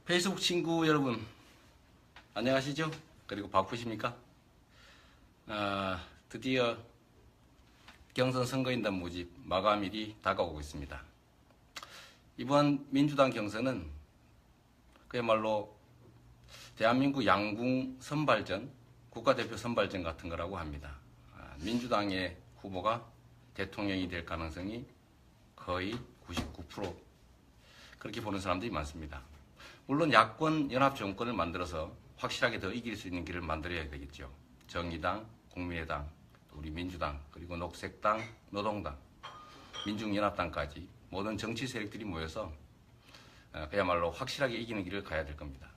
페이스북 친구 여러분 안녕하시죠? 그리고 바쁘십니까? 드디어 경선 선거인단 모집 마감일이 다가오고 있습니다. 이번 민주당 경선은 그야말로 대한민국 양궁 선발전, 국가대표 선발전 같은 거라고 합니다. 민주당의 후보가 대통령이 될 가능성이 거의 99% 그렇게 보는 사람들이 많습니다. 물론 야권 연합 정권을 만들어서 확실하게 더 이길 수 있는 길을 만들어야 되겠죠. 정의당, 국민의당, 우리 민주당, 그리고 녹색당, 노동당, 민중연합당까지 모든 정치 세력들이 모여서 그야말로 확실하게 이기는 길을 가야 될 겁니다.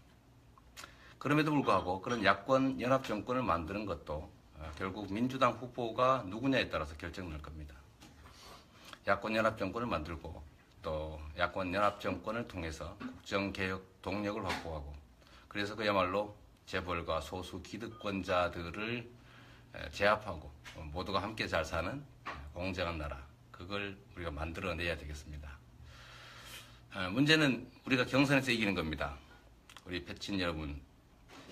그럼에도 불구하고 그런 야권 연합 정권을 만드는 것도 결국 민주당 후보가 누구냐에 따라서 결정될 겁니다. 야권 연합 정권을 만들고 또 야권 연합 정권을 통해서 국정개혁 동력을 확보하고 그래서 그야말로 재벌과 소수 기득권자들을 제압하고 모두가 함께 잘 사는 공정한 나라, 그걸 우리가 만들어내야 되겠습니다. 문제는 우리가 경선에서 이기는 겁니다. 우리 패친 여러분,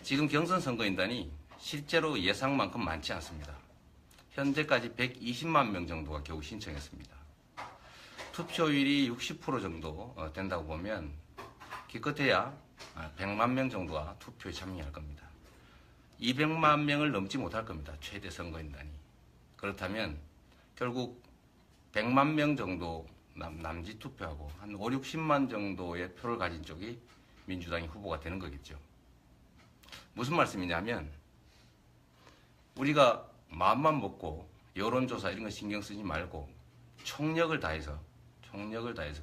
지금 경선 선거인단이 실제로 예상만큼 많지 않습니다. 현재까지 120만 명 정도가 겨우 신청했습니다. 투표율이 60% 정도 된다고 보면 기껏해야 100만 명 정도가 투표에 참여할 겁니다. 200만 명을 넘지 못할 겁니다. 최대 선거인단이. 그렇다면 결국 100만 명 정도 남짓 투표하고 한 5, 60만 정도의 표를 가진 쪽이 민주당의 후보가 되는 거겠죠. 무슨 말씀이냐면 우리가 마음만 먹고 여론조사 이런 거 신경 쓰지 말고 총력을 다해서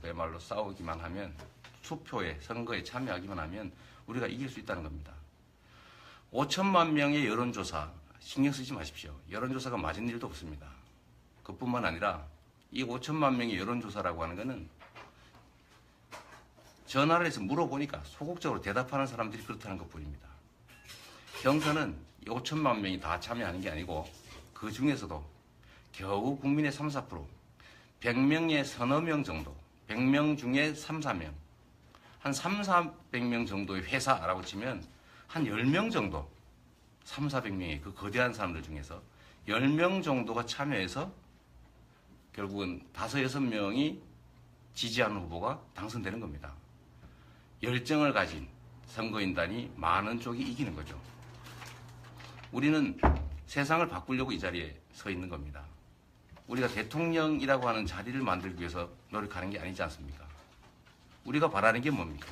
그야말로 싸우기만 하면 투표에 선거에 참여하기만 하면 우리가 이길 수 있다는 겁니다. 5천만 명의 여론조사 신경 쓰지 마십시오. 여론조사가 맞은 일도 없습니다. 그뿐만 아니라 이 5천만 명의 여론조사라고 하는 것은 전화를 해서 물어보니까 소극적으로 대답하는 사람들이 그렇다는 것뿐입니다. 경선은 5천만 명이 다 참여하는 게 아니고 그 중에서도 겨우 국민의 3, 4%, 100명에 서너 명 정도, 100명 중에 3, 4명, 한 3, 400명 정도의 회사라고 치면 한 10명 정도, 3, 400명의 그 거대한 사람들 중에서 10명 정도가 참여해서 결국은 5, 6명이 지지하는 후보가 당선되는 겁니다. 열정을 가진 선거인단이 많은 쪽이 이기는 거죠. 우리는 세상을 바꾸려고 이 자리에 서 있는 겁니다. 우리가 대통령이라고 하는 자리를 만들기 위해서 노력하는 게 아니지 않습니까? 우리가 바라는 게 뭡니까?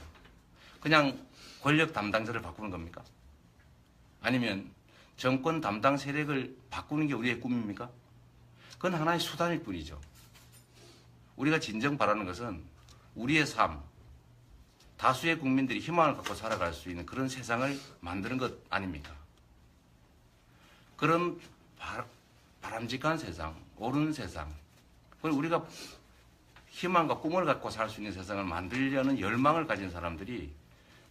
그냥 권력 담당자를 바꾸는 겁니까? 아니면 정권 담당 세력을 바꾸는 게 우리의 꿈입니까? 그건 하나의 수단일 뿐이죠. 우리가 진정 바라는 것은 우리의 삶, 다수의 국민들이 희망을 갖고 살아갈 수 있는 그런 세상을 만드는 것 아닙니까? 그런 바람직한 세상, 옳은 세상, 우리가 희망과 꿈을 갖고 살 수 있는 세상을 만들려는 열망을 가진 사람들이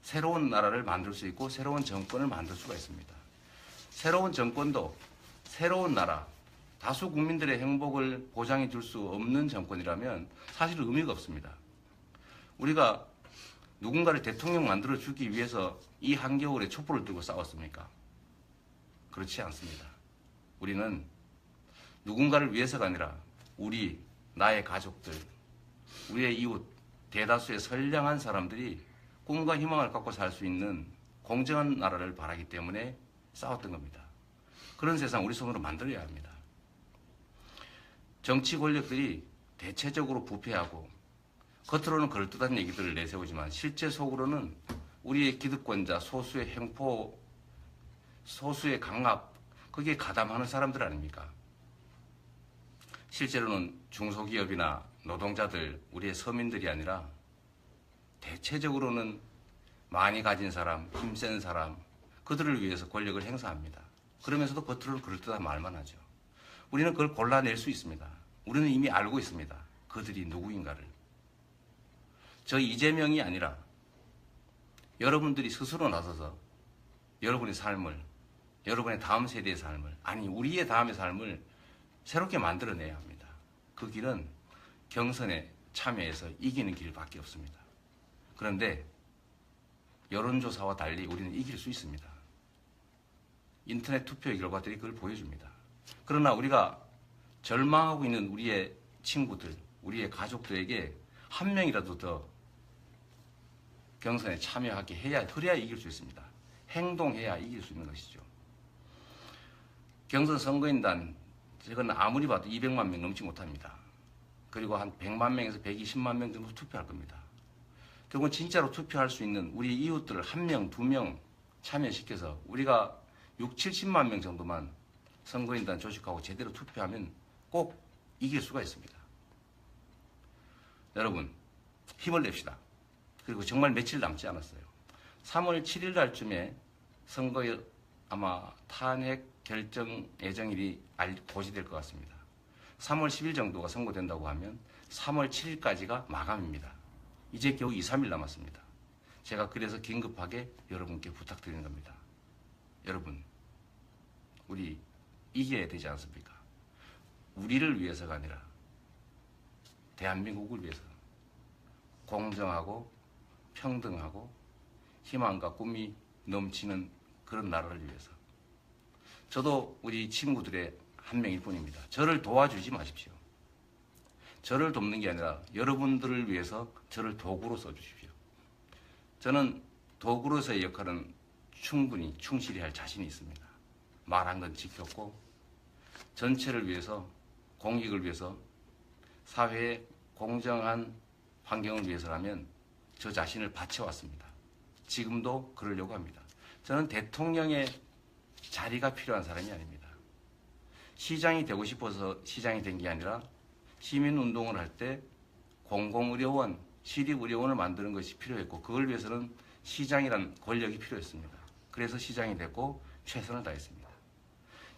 새로운 나라를 만들 수 있고 새로운 정권을 만들 수가 있습니다. 새로운 정권도 새로운 나라, 다수 국민들의 행복을 보장해 줄 수 없는 정권이라면 사실 의미가 없습니다. 우리가 누군가를 대통령 만들어 주기 위해서 이 한겨울에 촛불을 들고 싸웠습니까? 그렇지 않습니다. 우리는 누군가를 위해서가 아니라 우리, 나의 가족들, 우리의 이웃, 대다수의 선량한 사람들이 꿈과 희망을 갖고 살 수 있는 공정한 나라를 바라기 때문에 싸웠던 겁니다. 그런 세상 우리 손으로 만들어야 합니다. 정치 권력들이 대체적으로 부패하고 겉으로는 그럴듯한 얘기들을 내세우지만 실제 속으로는 우리의 기득권자, 소수의 횡포, 소수의 강압, 거기에 가담하는 사람들 아닙니까? 실제로는 중소기업이나 노동자들, 우리의 서민들이 아니라 대체적으로는 많이 가진 사람, 힘센 사람, 그들을 위해서 권력을 행사합니다. 그러면서도 겉으로는 그럴듯한 말만 하죠. 우리는 그걸 골라낼 수 있습니다. 우리는 이미 알고 있습니다. 그들이 누구인가를. 저 이재명이 아니라 여러분들이 스스로 나서서 여러분의 삶을, 여러분의 다음 세대의 삶을, 아니 우리의 다음의 삶을 새롭게 만들어내야 합니다. 그 길은 경선에 참여해서 이기는 길밖에 없습니다. 그런데 여론조사와 달리 우리는 이길 수 있습니다. 인터넷 투표의 결과들이 그걸 보여줍니다. 그러나 우리가 절망하고 있는 우리의 친구들, 우리의 가족들에게 한 명이라도 더 경선에 참여하게 해야, 그래야 이길 수 있습니다. 행동해야 이길 수 있는 것이죠. 경선 선거인단, 저건 아무리 봐도 200만 명 넘지 못합니다. 그리고 한 100만 명에서 120만 명 정도 투표할 겁니다. 결국은 진짜로 투표할 수 있는 우리 이웃들을 한 명, 두 명 참여시켜서 우리가 6, 70만 명 정도만 선거인단 조직하고 제대로 투표하면 꼭 이길 수가 있습니다. 여러분, 힘을 냅시다. 그리고 정말 며칠 남지 않았어요. 3월 7일 날쯤에 선거에 아마 탄핵 결정 예정일이 고시될 것 같습니다. 3월 10일 정도가 선고된다고 하면 3월 7일까지가 마감입니다. 이제 겨우 2, 3일 남았습니다. 제가 그래서 긴급하게 여러분께 부탁드리는 겁니다. 여러분, 우리 이겨야 되지 않습니까? 우리를 위해서가 아니라 대한민국을 위해서 공정하고 평등하고 희망과 꿈이 넘치는 그런 나라를 위해서. 저도 우리 친구들의 한 명일 뿐입니다. 저를 도와주지 마십시오. 저를 돕는 게 아니라 여러분들을 위해서 저를 도구로 써주십시오. 저는 도구로서의 역할은 충분히 충실히 할 자신이 있습니다. 말한 건 지켰고 전체를 위해서, 공익을 위해서, 사회의 공정한 환경을 위해서라면 저 자신을 바쳐왔습니다. 지금도 그러려고 합니다. 저는 대통령의 자리가 필요한 사람이 아닙니다. 시장이 되고 싶어서 시장이 된 게 아니라 시민운동을 할 때 공공의료원, 시립의료원을 만드는 것이 필요했고 그걸 위해서는 시장이란 권력이 필요했습니다. 그래서 시장이 됐고 최선을 다했습니다.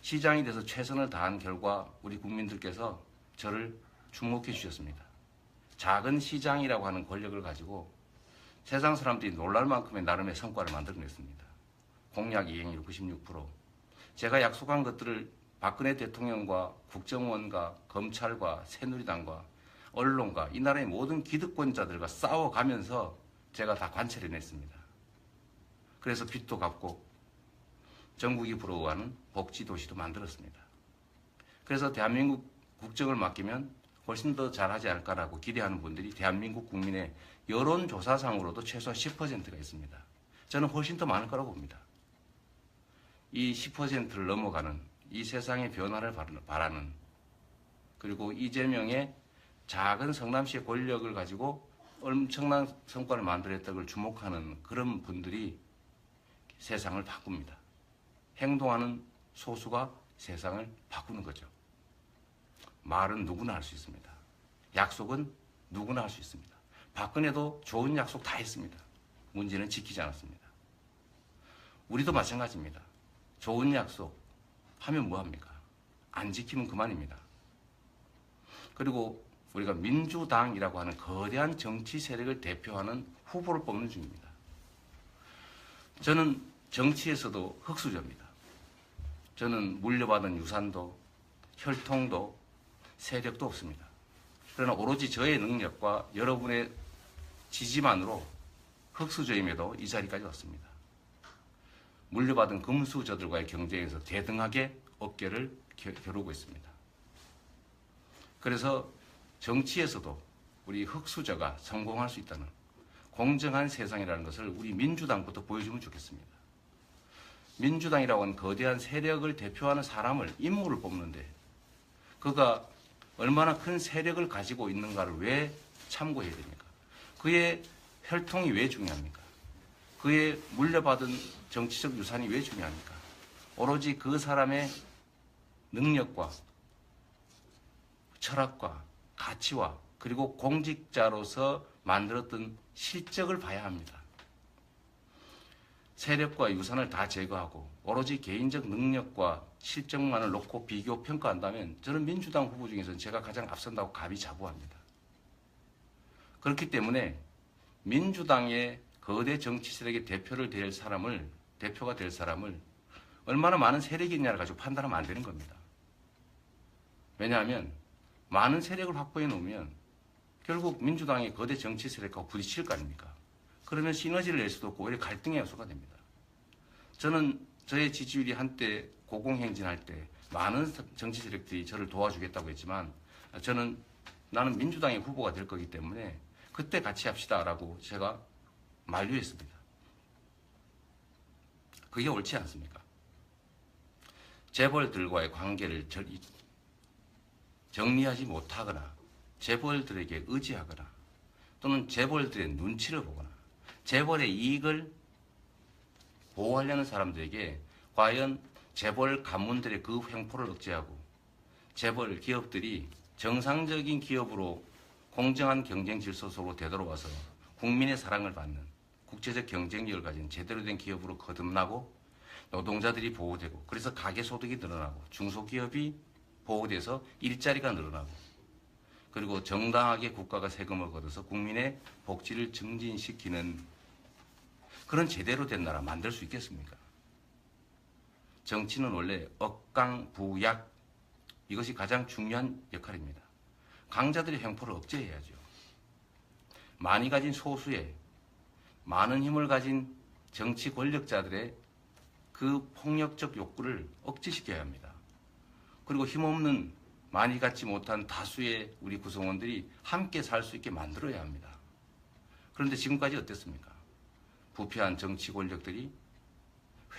시장이 돼서 최선을 다한 결과 우리 국민들께서 저를 주목해 주셨습니다. 작은 시장이라고 하는 권력을 가지고 세상 사람들이 놀랄 만큼의 나름의 성과를 만들어냈습니다. 공약 이행률 96%. 제가 약속한 것들을 박근혜 대통령과 국정원과 검찰과 새누리당과 언론과 이 나라의 모든 기득권자들과 싸워가면서 제가 다 관철해냈습니다. 그래서 빚도 갚고 전국이 부러워하는 복지도시도 만들었습니다. 그래서 대한민국 국정을 맡기면 훨씬 더 잘하지 않을까라고 기대하는 분들이 대한민국 국민의 여론조사상으로도 최소한 10%가 있습니다. 저는 훨씬 더 많을 거라고 봅니다. 이 10%를 넘어가는 이 세상의 변화를 바라는, 그리고 이재명의 작은 성남시의 권력을 가지고 엄청난 성과를 만들었다는 걸 주목하는 그런 분들이 세상을 바꿉니다. 행동하는 소수가 세상을 바꾸는 거죠. 말은 누구나 할 수 있습니다. 약속은 누구나 할 수 있습니다. 박근혜도 좋은 약속 다 했습니다. 문제는 지키지 않았습니다. 우리도 마찬가지입니다. 좋은 약속 하면 뭐합니까? 안 지키면 그만입니다. 그리고 우리가 민주당이라고 하는 거대한 정치 세력을 대표하는 후보를 뽑는 중입니다. 저는 정치에서도 흙수저입니다. 저는 물려받은 유산도 혈통도 세력도 없습니다. 그러나 오로지 저의 능력과 여러분의 지지만으로 흙수저임에도 이 자리까지 왔습니다. 물려받은 금수저들과의 경쟁에서 대등하게 어깨를 겨루고 있습니다. 그래서 정치에서도 우리 흙수저가 성공할 수 있다는 공정한 세상이라는 것을 우리 민주당부터 보여주면 좋겠습니다. 민주당이라고 하는 거대한 세력을 대표하는 사람을, 인물을 뽑는데 그가 얼마나 큰 세력을 가지고 있는가를 왜 참고해야 됩니까? 그의 혈통이 왜 중요합니까? 그의 물려받은 정치적 유산이 왜 중요합니까? 오로지 그 사람의 능력과 철학과 가치와 그리고 공직자로서 만들었던 실적을 봐야 합니다. 세력과 유산을 다 제거하고 오로지 개인적 능력과 실적만을 놓고 비교 평가한다면 저는 민주당 후보 중에서는 제가 가장 앞선다고 가비자부합니다. 그렇기 때문에 민주당의 거대 정치 세력의 대표가 될 사람을 얼마나 많은 세력이 있냐를 가지고 판단하면 안 되는 겁니다. 왜냐하면 많은 세력을 확보해 놓으면 결국 민주당의 거대 정치 세력하고 부딪힐 거 아닙니까? 그러면 시너지를 낼 수도 없고 오히려 갈등의 요소가 됩니다. 저는 저의 지지율이 한때 고공행진할 때 많은 정치 세력들이 저를 도와주겠다고 했지만 나는 민주당의 후보가 될 거기 때문에 그때 같이 합시다라고 제가 만류했습니다. 그게 옳지 않습니까? 재벌들과의 관계를 정리하지 못하거나 재벌들에게 의지하거나 또는 재벌들의 눈치를 보거나 재벌의 이익을 보호하려는 사람들에게 과연 재벌 가문들의 그 횡포를 억제하고 재벌 기업들이 정상적인 기업으로 공정한 경쟁 질서 속으로 되돌아와서 국민의 사랑을 받는 국제적 경쟁력을 가진 제대로 된 기업으로 거듭나고 노동자들이 보호되고 그래서 가계소득이 늘어나고 중소기업이 보호돼서 일자리가 늘어나고 그리고 정당하게 국가가 세금을 걷어서 국민의 복지를 증진시키는 그런 제대로 된 나라 만들 수 있겠습니까? 정치는 원래 억강부약 이것이 가장 중요한 역할입니다. 강자들의 횡포를 억제해야죠. 많이 가진 소수의 많은 힘을 가진 정치 권력자들의 그 폭력적 욕구를 억제시켜야 합니다. 그리고 힘없는 많이 갖지 못한 다수의 우리 구성원들이 함께 살 수 있게 만들어야 합니다. 그런데 지금까지 어땠습니까? 부패한 정치 권력들이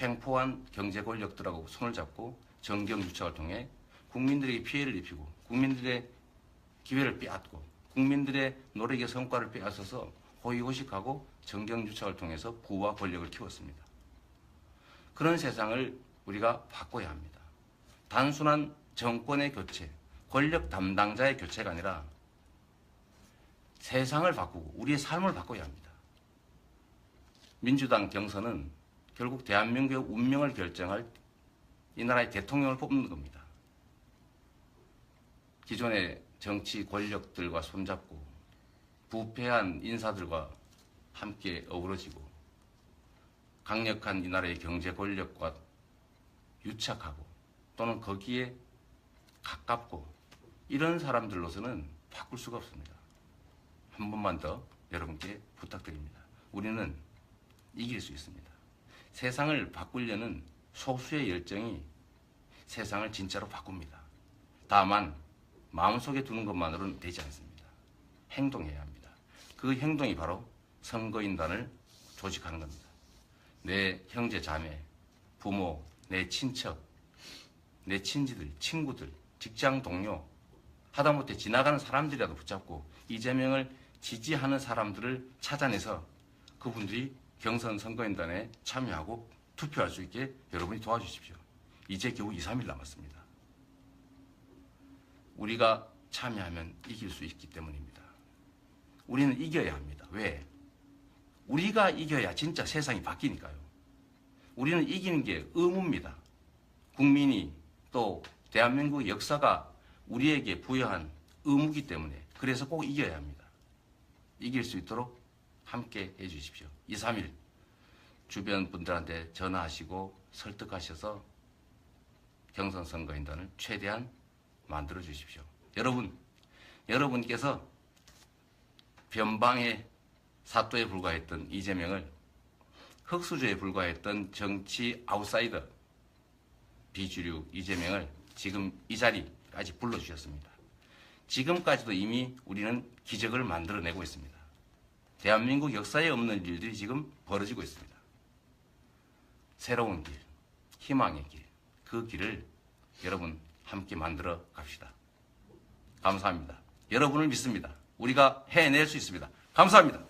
횡포한 경제 권력들하고 손을 잡고 정경유착을 통해 국민들에게 피해를 입히고 국민들의 기회를 빼앗고 국민들의 노력의 성과를 빼앗아서 호의호식하고 정경유착을 통해서 부와 권력을 키웠습니다. 그런 세상을 우리가 바꿔야 합니다. 단순한 정권의 교체, 권력 담당자의 교체가 아니라 세상을 바꾸고 우리의 삶을 바꿔야 합니다. 민주당 경선은 결국 대한민국의 운명을 결정할 이 나라의 대통령을 뽑는 겁니다. 기존의 정치 권력들과 손잡고 부패한 인사들과 함께 어우러지고 강력한 이 나라의 경제 권력과 유착하고 또는 거기에 가깝고 이런 사람들로서는 바꿀 수가 없습니다. 한 번만 더 여러분께 부탁드립니다. 우리는 이길 수 있습니다. 세상을 바꾸려는 소수의 열정이 세상을 진짜로 바꿉니다. 다만 마음속에 두는 것만으로는 되지 않습니다. 행동해야 합니다. 그 행동이 바로 선거인단을 조직하는 겁니다. 내 형제 자매, 부모, 내 친척, 내 친지들, 친구들, 직장 동료, 하다못해 지나가는 사람들이라도 붙잡고 이재명을 지지하는 사람들을 찾아내서 그분들이 경선 선거인단에 참여하고 투표할 수 있게 여러분이 도와주십시오. 이제 겨우 2, 3일 남았습니다. 우리가 참여하면 이길 수 있기 때문입니다. 우리는 이겨야 합니다. 왜? 우리가 이겨야 진짜 세상이 바뀌니까요. 우리는 이기는 게 의무입니다. 국민이 또 대한민국 역사가 우리에게 부여한 의무이기 때문에 그래서 꼭 이겨야 합니다. 이길 수 있도록 함께 해주십시오. 2, 3일 주변 분들한테 전화하시고 설득하셔서 경선 선거인단을 최대한 만들어 주십시오. 여러분께서 변방의 사또에 불과했던 이재명을 흑수저에 불과했던 정치 아웃사이더 비주류 이재명을 지금 이 자리까지 불러주셨습니다. 지금까지도 이미 우리는 기적을 만들어내고 있습니다. 대한민국 역사에 없는 일들이 지금 벌어지고 있습니다. 새로운 길, 희망의 길, 그 길을 여러분 함께 만들어 갑시다. 감사합니다. 여러분을 믿습니다. 우리가 해낼 수 있습니다. 감사합니다.